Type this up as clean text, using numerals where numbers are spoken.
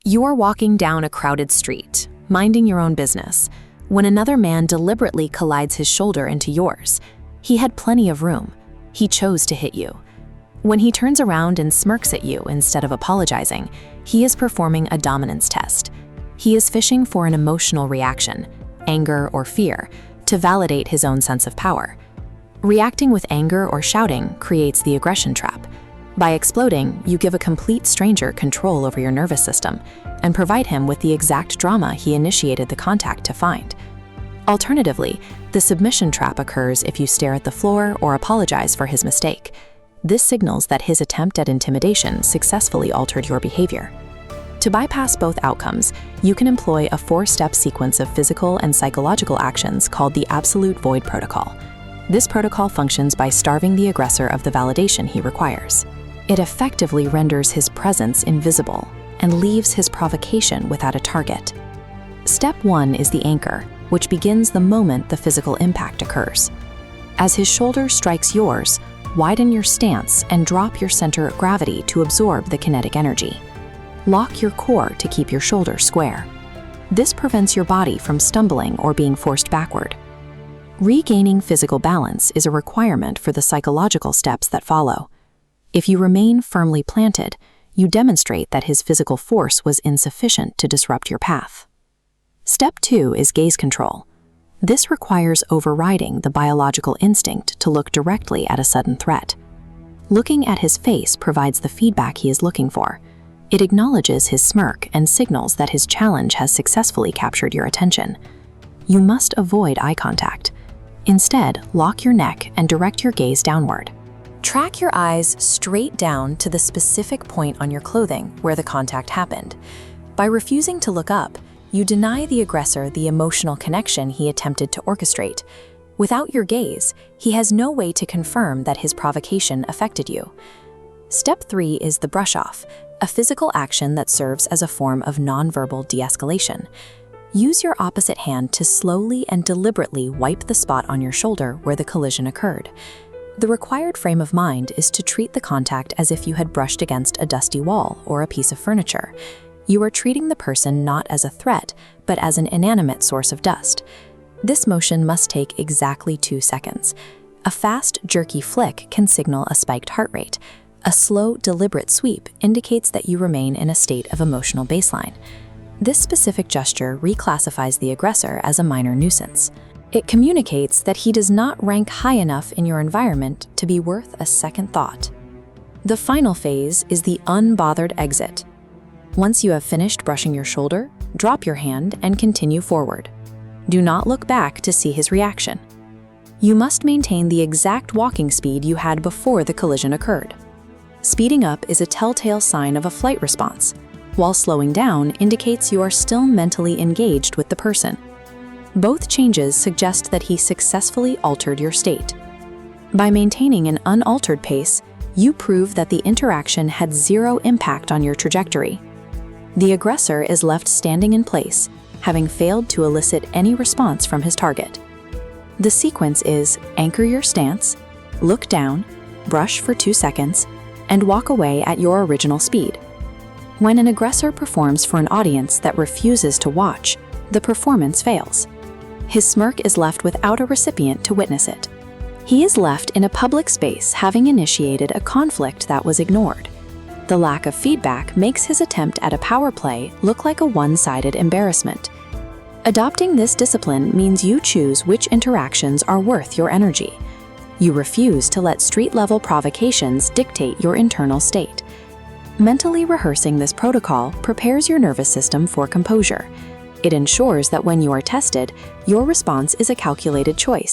You're walking down a crowded street, minding your own business, when another man deliberately collides his shoulder into yours. He had plenty of room. He chose to hit you. When he turns around and smirks at you instead of apologizing, he is performing a dominance test. He is fishing for an emotional reaction, anger or fear, to validate his own sense of power. Reacting with anger or shouting creates the aggression trap. By exploding, you give a complete stranger control over your nervous system and provide him with the exact drama he initiated the contact to find. Alternatively, the submission trap occurs if you stare at the floor or apologize for his mistake. This signals that his attempt at intimidation successfully altered your behavior. To bypass both outcomes, you can employ a 4-step sequence of physical and psychological actions called the absolute void protocol. This protocol functions by starving the aggressor of the validation he requires. It effectively renders his presence invisible and leaves his provocation without a target. Step 1 is the anchor, which begins the moment the physical impact occurs. As his shoulder strikes yours, widen your stance and drop your center of gravity to absorb the kinetic energy. Lock your core to keep your shoulder square. This prevents your body from stumbling or being forced backward. Regaining physical balance is a requirement for the psychological steps that follow. If you remain firmly planted, you demonstrate that his physical force was insufficient to disrupt your path. Step 2 is gaze control. This requires overriding the biological instinct to look directly at a sudden threat. Looking at his face provides the feedback he is looking for. It acknowledges his smirk and signals that his challenge has successfully captured your attention. You must avoid eye contact. Instead, lock your neck and direct your gaze downward. Track your eyes straight down to the specific point on your clothing where the contact happened. By refusing to look up, you deny the aggressor the emotional connection he attempted to orchestrate. Without your gaze, he has no way to confirm that his provocation affected you. Step 3 is the brush-off, a physical action that serves as a form of nonverbal de-escalation. Use your opposite hand to slowly and deliberately wipe the spot on your shoulder where the collision occurred. The required frame of mind is to treat the contact as if you had brushed against a dusty wall or a piece of furniture. You are treating the person not as a threat, but as an inanimate source of dust. This motion must take exactly 2 seconds. A fast, jerky flick can signal a spiked heart rate. A slow, deliberate sweep indicates that you remain in a state of emotional baseline. This specific gesture reclassifies the aggressor as a minor nuisance. It communicates that he does not rank high enough in your environment to be worth a second thought. The final phase is the unbothered exit. Once you have finished brushing your shoulder, drop your hand and continue forward. Do not look back to see his reaction. You must maintain the exact walking speed you had before the collision occurred. Speeding up is a telltale sign of a flight response, while slowing down indicates you are still mentally engaged with the person. Both changes suggest that he successfully altered your state. By maintaining an unaltered pace, you prove that the interaction had zero impact on your trajectory. The aggressor is left standing in place, having failed to elicit any response from his target. The sequence is anchor your stance, look down, brush for 2 seconds, and walk away at your original speed. When an aggressor performs for an audience that refuses to watch, the performance fails. His smirk is left without a recipient to witness it. He is left in a public space having initiated a conflict that was ignored. The lack of feedback makes his attempt at a power play look like a one-sided embarrassment. Adopting this discipline means you choose which interactions are worth your energy. You refuse to let street-level provocations dictate your internal state. Mentally rehearsing this protocol prepares your nervous system for composure. It ensures that when you are tested, your response is a calculated choice.